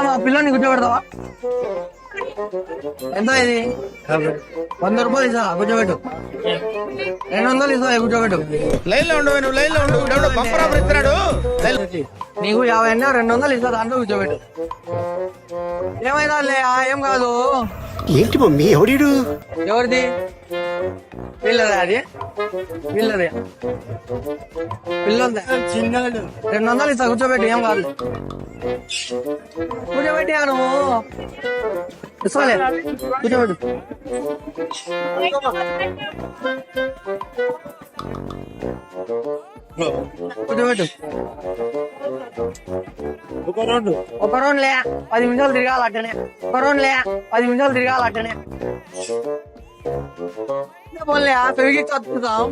మా పిల్లని కూర్చోబెడతావా? ఎంత ఇది? 100 రూపాయలు ఇస్తా కూర్చోబెట్టు. 200 ఇస్తా కూర్చోబెట్టు. లైన్ లో ఉండు, నువ్వు లైన్ లో ఉండు. బంపర్ ఆఫర్ ఇస్తున్నాడు. నీకు 50 అన్నా 200 ఇస్తా, దాంట్లో కూర్చోబెట్టు. ఏమైనా ఏం కాదు. ఏంటి మమ్మీ ఎవడీడు? ఎవరిది? పిల్లదే అది, పిల్లదే పిల్లదే. 200 ఇస్తా కూర్చోబెట్టి, ఏం కాదు. కూర్చోబెట్టా నువ్వు ఇస్తాలే, కూర్చోబెట్టు. కూర్చోబెట్టు. ఒక రౌండ్ లే, 10 నిమిషాలు తిరగాలి అట్టనే. ఒక రౌండ్ లే, 10 నిమిషాలు తిరగాలి అట్టనే. పోలే పెరిగి చదువుతాం.